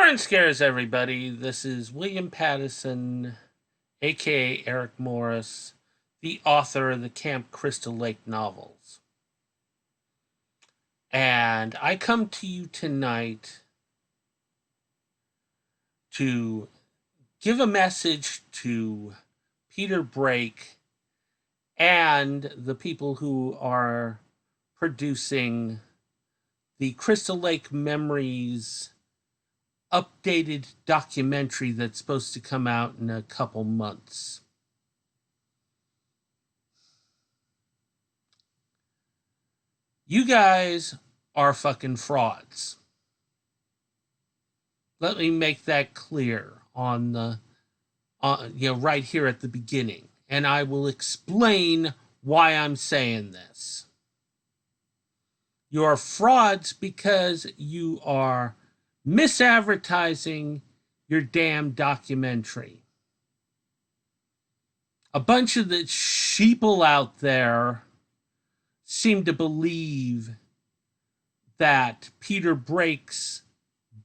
Morning Scares, everybody. This is William Pattison, aka Eric Morse, the author of the Camp Crystal Lake novels. And I come to you tonight to give a message to Peter Bracke and the people who are producing the Crystal Lake Memories updated documentary that's supposed to come out in a couple months. You guys are fucking frauds. Let me make that clear right here at the beginning, and I will explain why I'm saying this. You're frauds because you are misadvertising your damn documentary. A bunch of the sheeple out there seem to believe that Peter Bracke's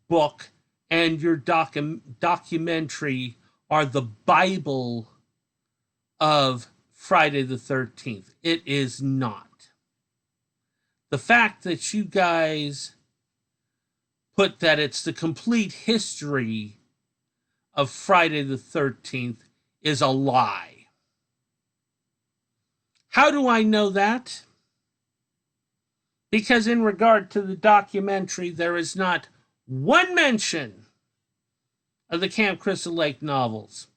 book and your documentary are the Bible of Friday the 13th. It is not. The fact that you guys put that it's the complete history of Friday the 13th is a lie. How do I know that? Because in regard to the documentary, there is not one mention of the Camp Crystal Lake novels.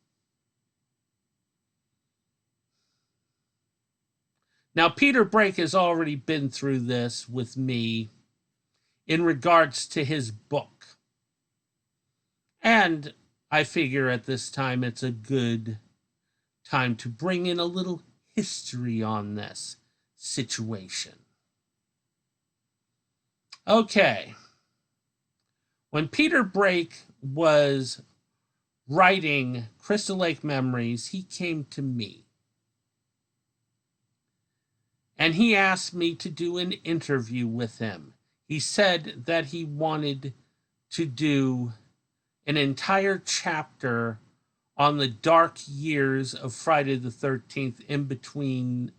Now, Peter Bracke has already been through this with me in regards to his book. And I figure at this time it's a good time to bring in a little history on this situation. Okay. When Peter Bracke was writing Crystal Lake Memories, he came to me. And he asked me to do an interview with him. He said that he wanted to do an entire chapter on the dark years of Friday the 13th in between,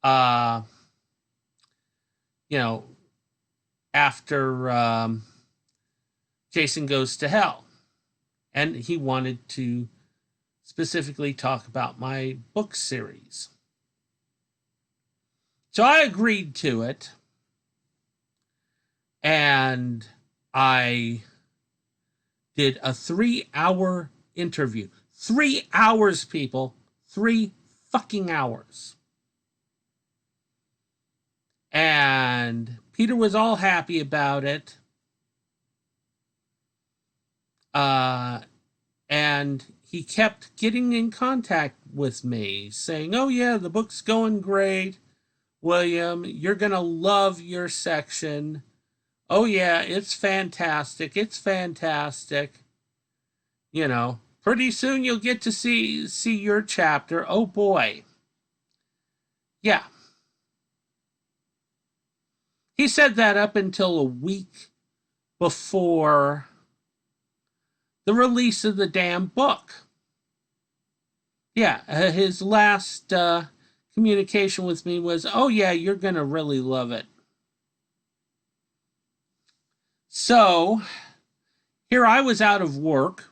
after Jason Goes to Hell. And he wanted to specifically talk about my book series. So I agreed to it. And I did a 3-hour interview. 3 hours, people. 3 fucking hours. And Peter was all happy about it. And he kept getting in contact with me, saying, "Oh yeah, the book's going great. William, you're going to love your section. Oh yeah, it's fantastic. It's fantastic. Pretty soon you'll get to see your chapter. Oh boy." Yeah. He said that up until a week before the release of the damn book. Yeah, his last communication with me was, "Oh yeah, you're going to really love it." So, here I was out of work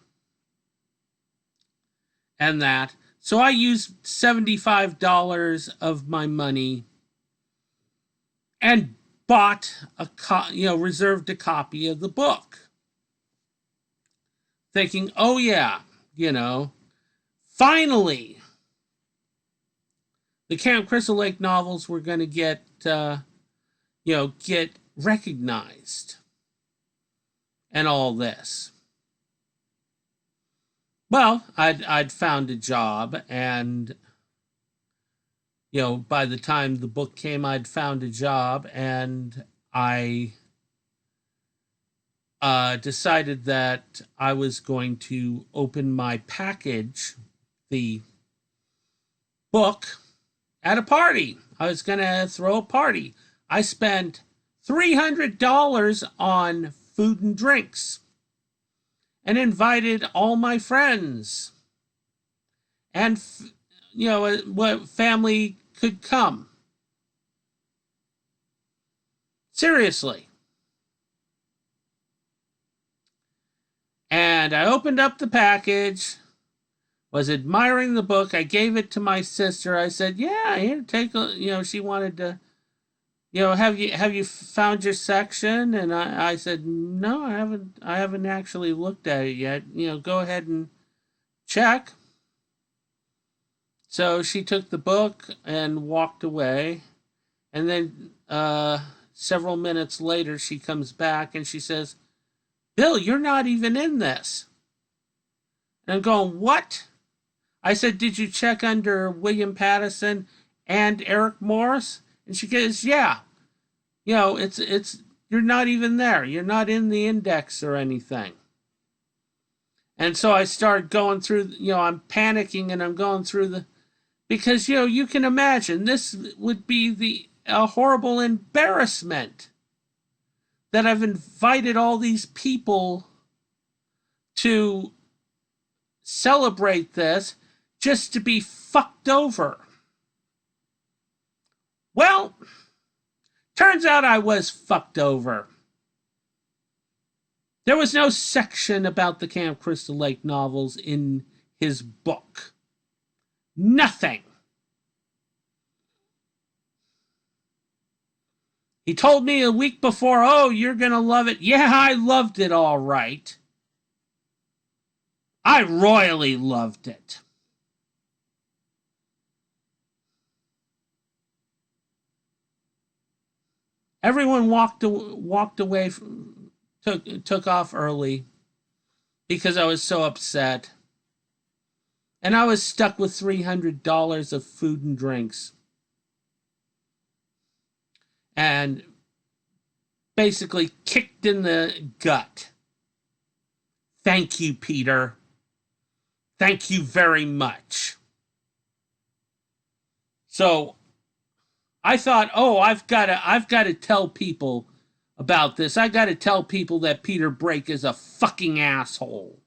and that. So I used $75 of my money and bought reserved a copy of the book. Thinking, oh yeah, finally, the Camp Crystal Lake novels were going to get recognized. And all this. Well, I'd found a job, and by the time the book came, I'd found a job, and I decided that I was going to open my package, the book, at a party. I was going to throw a party. I spent $300 on food and drinks. and invited all my friends and, what family could come. Seriously. And I opened up the package, was admiring the book. I gave it to my sister. I said, "Yeah, here, take a." She wanted to. Have you found your section? And I said, "No, I haven't. I haven't actually looked at it yet. Go ahead and check." So she took the book and walked away, and then several minutes later, she comes back and she says, "Bill, you're not even in this." And I'm going, "What?" I said, "Did you check under William Pattison and Eric Morse?" And she goes, "Yeah. It's you're not even there. You're not in the index or anything." And so I start going through, I'm panicking and I'm going through because, you can imagine this would be a horrible embarrassment that I've invited all these people to celebrate this just to be fucked over. Well, turns out I was fucked over. There was no section about the Camp Crystal Lake novels in his book. Nothing. He told me a week before, "Oh, you're going to love it." Yeah, I loved it all right. I royally loved it. Everyone walked away, took off early because I was so upset. And I was stuck with $300 of food and drinks. And basically kicked in the gut. Thank you, Peter. Thank you very much. So I thought, oh, I've got to tell people about this. I got to tell people that Peter Bracke is a fucking asshole.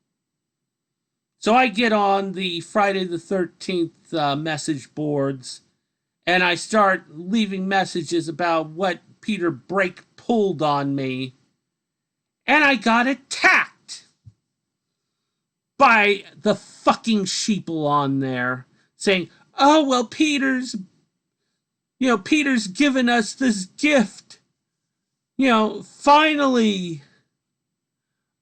So I get on the Friday the 13th message boards and I start leaving messages about what Peter Bracke pulled on me. And I got attacked by the fucking sheeple on there saying, "Oh, well, Peter's given us this gift. Finally,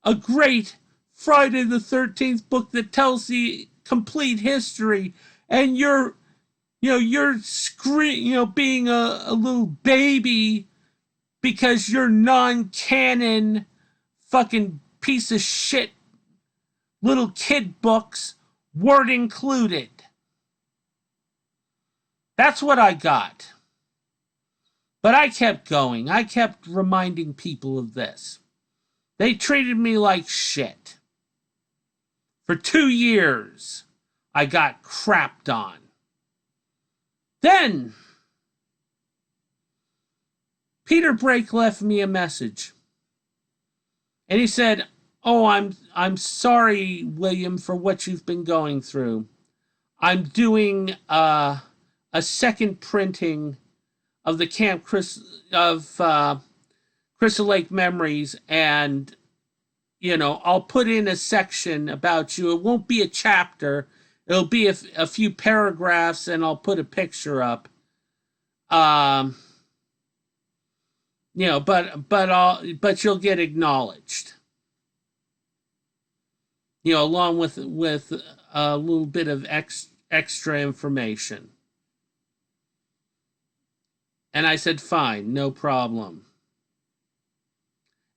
a great Friday the 13th book that tells the complete history, and you're being a little baby because you're non-canon fucking piece of shit little kid books, word included." That's what I got. But I kept going. I kept reminding people of this. They treated me like shit. For 2 years, I got crapped on. Then, Peter Bracke left me a message. And he said, "Oh, I'm sorry, William, for what you've been going through. I'm doing a second printing of the Crystal Lake Memories, and I'll put in a section about you. It won't be a chapter. It'll be a few paragraphs, and I'll put a picture up. But you'll get acknowledged. Along with a little bit of extra information." And I said, "Fine, no problem."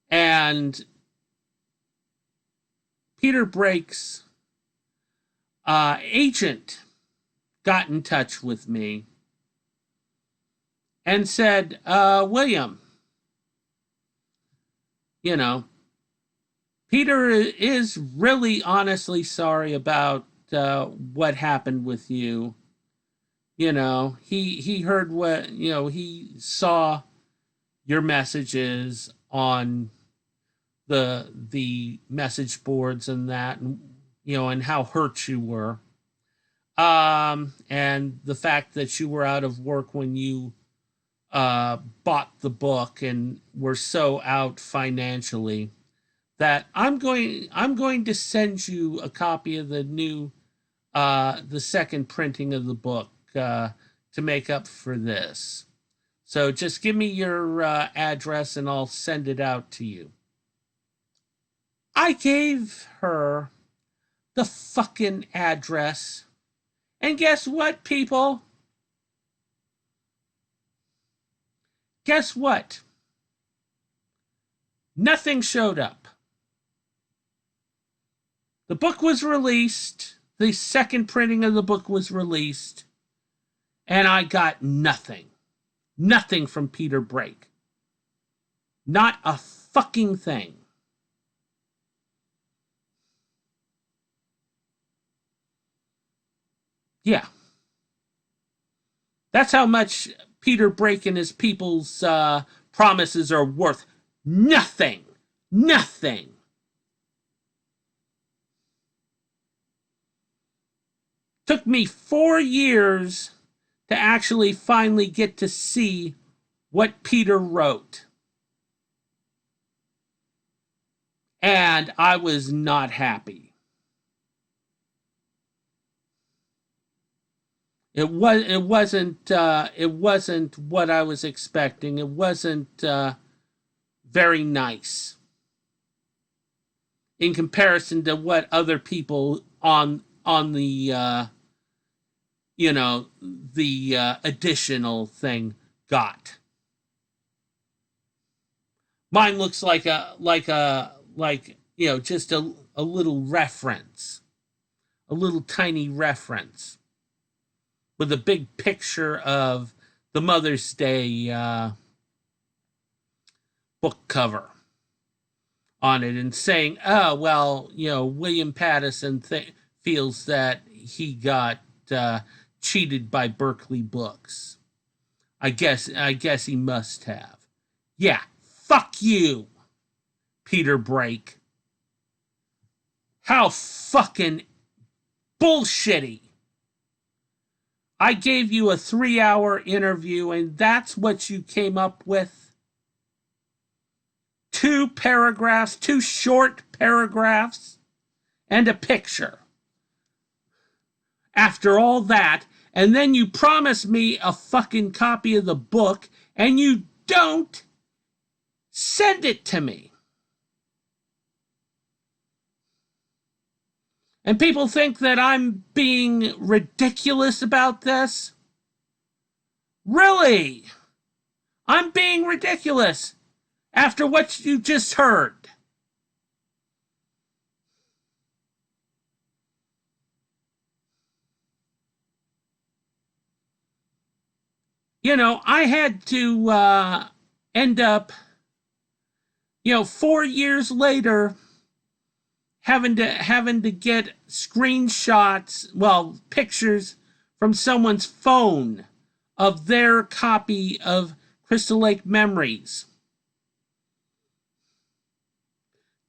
And Peter Bracke's agent got in touch with me and said, "William, Peter is really honestly sorry about what happened with you. He heard what, he saw your messages on the message boards and that, and and how hurt you were, and the fact that you were out of work when you bought the book and were so out financially that I'm going to send you a copy of the second printing of the book to make up for this. So just give me your address and I'll send it out to you. I gave her the fucking address. And guess what, people? Guess what? Nothing showed up. The book was released. The second printing of the book was released. And I got nothing. Nothing from Peter Bracke. Not a fucking thing. Yeah. That's how much Peter Bracke and his people's promises are worth. Nothing. Nothing. Took me 4 years to actually finally get to see what Peter wrote. And I was not happy. It wasn't what I was expecting. It wasn't very nice in comparison to what other people on the the additional thing got. Mine looks like just a little reference, a little tiny reference with a big picture of the Mother's Day book cover on it and saying, oh, well, William Pattison feels that he got cheated by Berkeley Books. I guess he must have. Yeah, fuck you, Peter Bracke. How fucking bullshitty. I gave you a 3-hour interview and that's what you came up with? 2 paragraphs, 2 short paragraphs, and a picture. After all that, and then you promise me a fucking copy of the book and you don't send it to me. And people think that I'm being ridiculous about this? Really? I'm being ridiculous after what you just heard. I had to end up, 4 years later, having to get screenshots, pictures from someone's phone of their copy of Crystal Lake Memories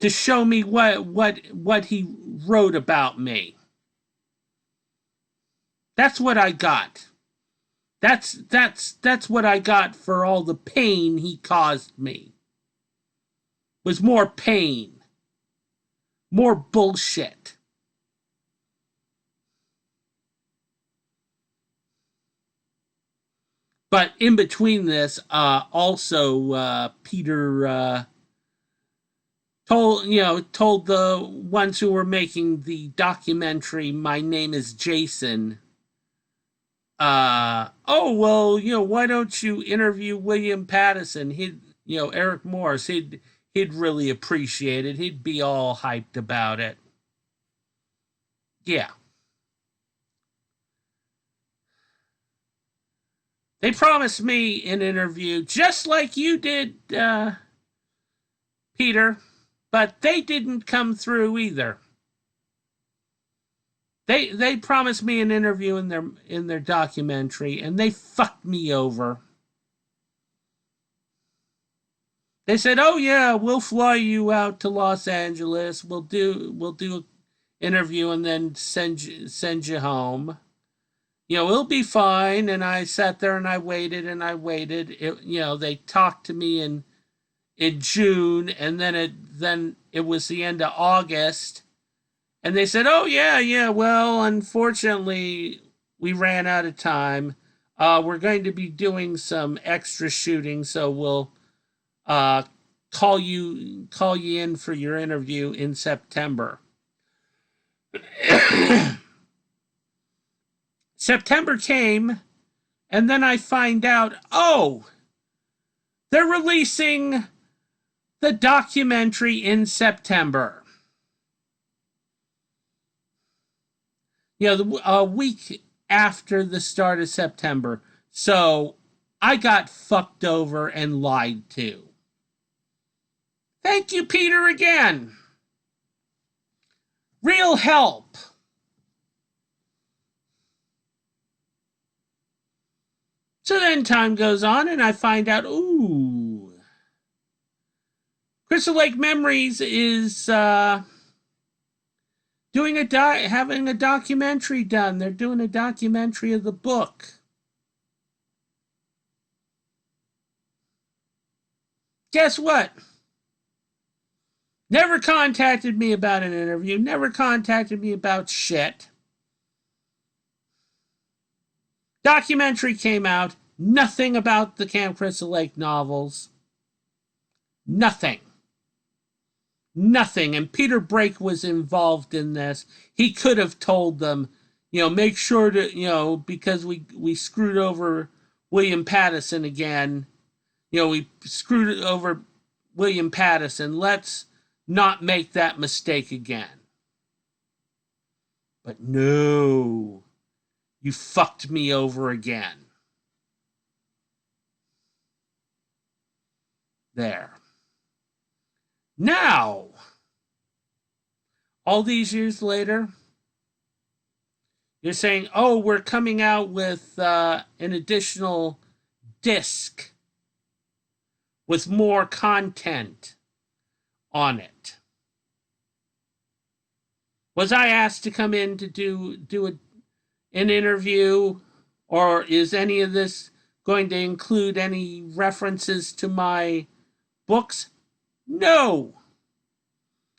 to show me what he wrote about me. That's what I got. That's what I got for all the pain he caused me. Was more pain. More bullshit. But in between this, also Peter told the ones who were making the documentary "My Name Is Jason," why don't you interview William Pattison? Eric Morse. He'd really appreciate it. He'd be all hyped about it. Yeah. They promised me an interview just like you did, Peter, but they didn't come through either. They promised me an interview in their documentary and they fucked me over. They said, "Oh yeah, we'll fly you out to Los Angeles. We'll do an interview and then send you home. It'll be fine." And I sat there and I waited and I waited. They talked to me in June, and then it was the end of August, and they said, "Oh yeah. Well, unfortunately, we ran out of time. We're going to be doing some extra shooting, so we'll uh, call you in for your interview in September." September came, and then I find out, oh, they're releasing the documentary in September. A week after the start of September. So I got fucked over and lied to. Thank you, Peter, again. Real help. So then time goes on and I find out, ooh, Crystal Lake Memories is having a documentary done. They're doing a documentary of the book. Guess what? Never contacted me about an interview. Never contacted me about shit. Documentary came out. Nothing about the Camp Crystal Lake novels. Nothing. Nothing. And Peter Bracke was involved in this. He could have told them, make sure to, because we screwed over William Pattison again. We screwed over William Pattison. Let's not make that mistake again. But no, you fucked me over again. There. Now, all these years later, you're saying, oh, we're coming out with an additional disc with more content on it. Was I asked to come in to do an interview, or is any of this going to include any references to my books? No.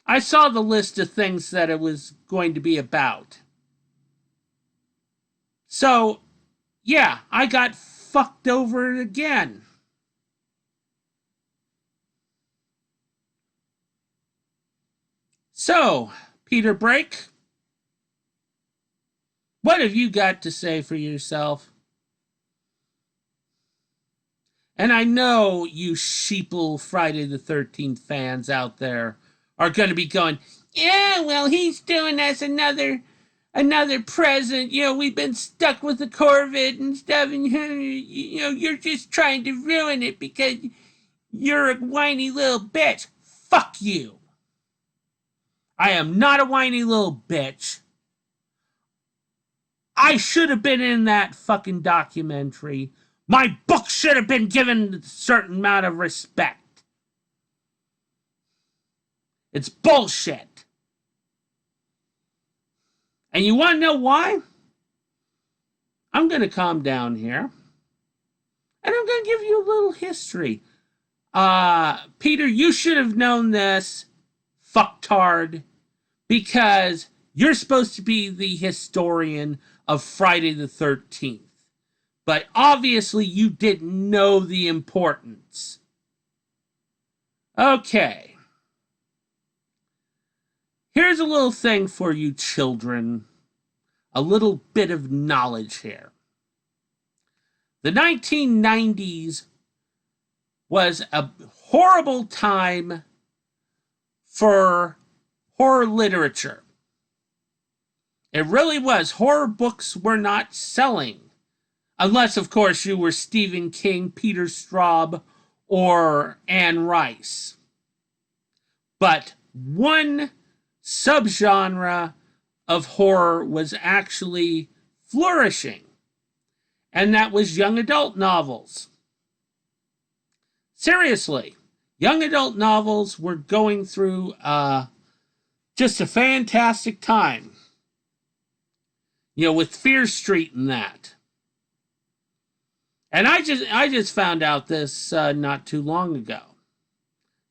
I saw the list of things that it was going to be about. So, yeah, I got fucked over again. So, Peter Bracke, what have you got to say for yourself? And I know you sheeple Friday the 13th fans out there are going to be going, yeah, well, he's doing us another present. We've been stuck with the Corvette and stuff, and you're just trying to ruin it because you're a whiny little bitch. Fuck you. I am not a whiny little bitch. I should have been in that fucking documentary. My book should have been given a certain amount of respect. It's bullshit. And you want to know why? I'm going to calm down here. And I'm going to give you a little history. Peter, you should have known this, fucktard, because you're supposed to be the historian of Friday the 13th. But obviously you didn't know the importance. Okay. Here's a little thing for you children. A little bit of knowledge here. The 1990s was a horrible time for horror literature. It really was. Horror books were not selling. Unless, of course, you were Stephen King, Peter Straub, or Anne Rice. But one subgenre of horror was actually flourishing, and that was young adult novels. Seriously, young adult novels were going through just a fantastic time. With Fear Street and that. And I just found out this not too long ago.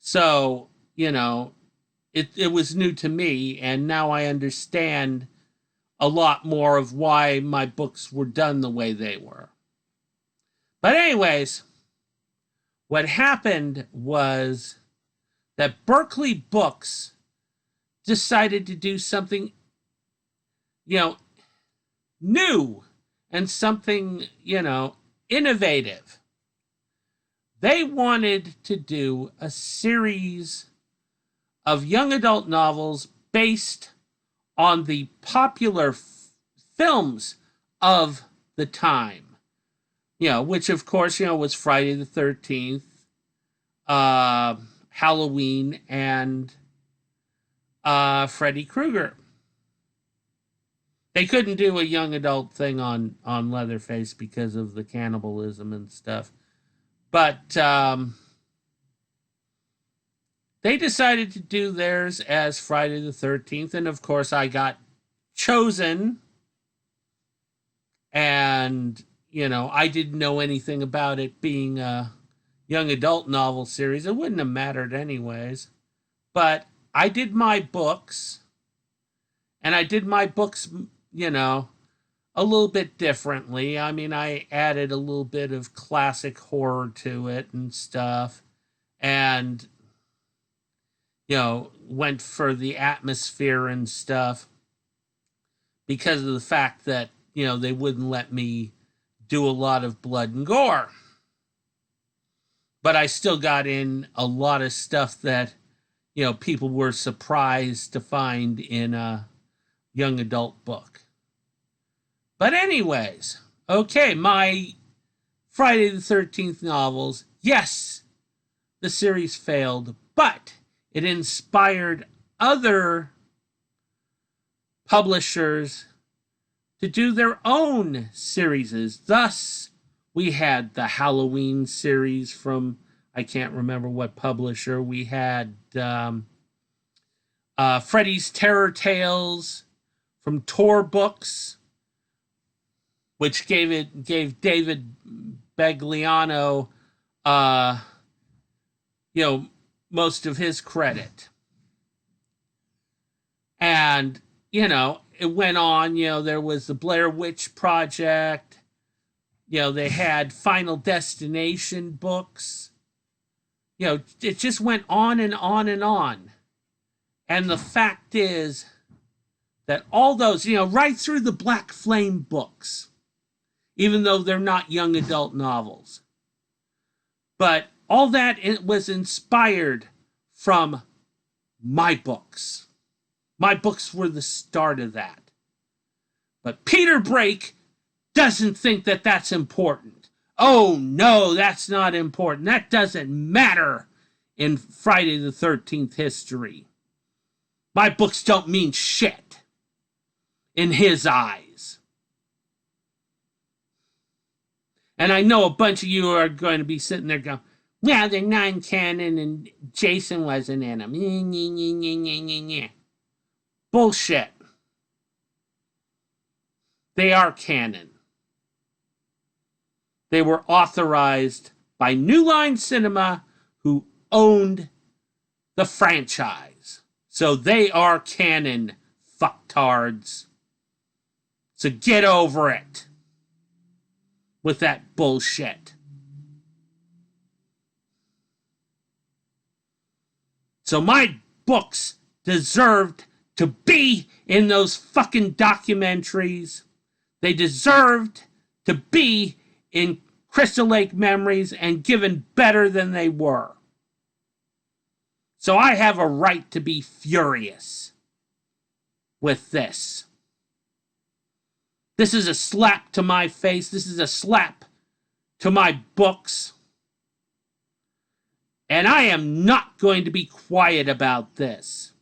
So, it was new to me, and now I understand a lot more of why my books were done the way they were. But anyways, what happened was that Berkeley Books decided to do something, new and something, innovative. They wanted to do a series of young adult novels based on the popular films of the time. Which of course, was Friday the 13th, Halloween, and Freddy Krueger. They couldn't do a young adult thing on Leatherface because of the cannibalism and stuff. But they decided to do theirs as Friday the 13th. And of course, I got chosen. And, I didn't know anything about it being a young adult novel series. It wouldn't have mattered anyways. But I did my books. And I did my books, a little bit differently. I mean, I added a little bit of classic horror to it and stuff. And, went for the atmosphere and stuff. Because of the fact that, they wouldn't let me do a lot of blood and gore. But I still got in a lot of stuff that, people were surprised to find in a young adult book. But anyways, okay, my Friday the 13th novels, yes, the series failed, but it inspired other publishers to do their own series. Thus, we had the Halloween series from, I can't remember what publisher. We had Freddy's Terror Tales from Tor Books, which gave David Bagliano, most of his credit. And, it went on, there was the Blair Witch Project. They had Final Destination books. It just went on and on and on. And the fact is that all those, right through the Black Flame books, even though they're not young adult novels. But all that it was inspired from my books. My books were the start of that. But Peter Bracke doesn't think that that's important. Oh, no, that's not important. That doesn't matter in Friday the 13th history. My books don't mean shit in his eyes. And I know a bunch of you are going to be sitting there going, well, they're non-canon and Jason wasn't in them. Bullshit. They are canon. They were authorized by New Line Cinema, who owned the franchise. So they are canon, fucktards. So get over it with that bullshit. So my books deserved to be in those fucking documentaries. They deserved to be in Crystal Lake Memories and given better than they were. So I have a right to be furious with this. This is a slap to my face. This is a slap to my books. And I am not going to be quiet about this.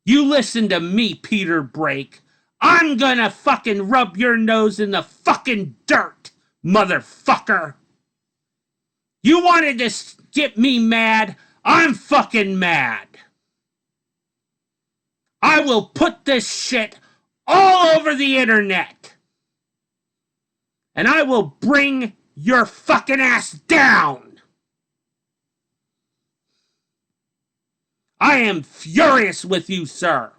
You listen to me, Peter Bracke. I'm gonna fucking rub your nose in the fucking dirt, motherfucker. You wanted to get me mad? I'm fucking mad. I will put this shit all over the internet. And I will bring your fucking ass down. I am furious with you, sir.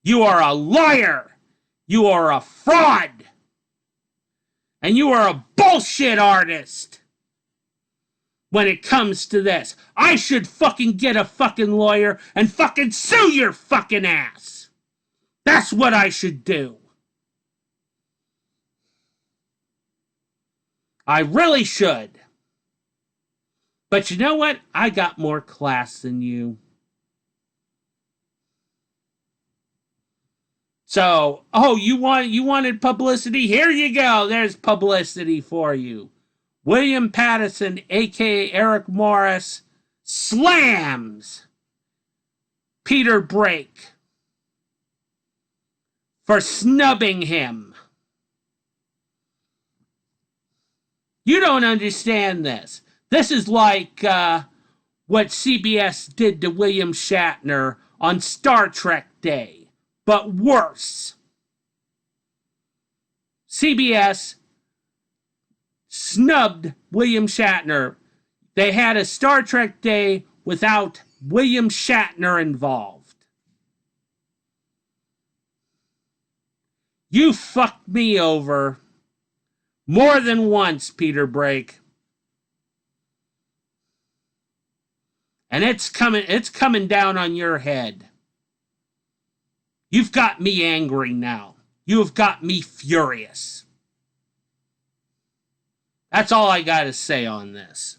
You are a liar. You are a fraud. And you are a bullshit artist. When it comes to this, I should fucking get a fucking lawyer and fucking sue your fucking ass. That's what I should do. I really should. But you know what? I got more class than you. So, you wanted publicity? Here you go. There's publicity for you. William Pattison, a.k.a. Eric Morse, slams Peter Bracke for snubbing him. You don't understand this. This is like what CBS did to William Shatner on Star Trek Day, but worse. CBS snubbed William Shatner. They had a Star Trek Day without William Shatner involved. You fucked me over more than once, Peter Bracke. And it's coming down on your head. You've got me angry now. You have got me furious. That's all I got to say on this.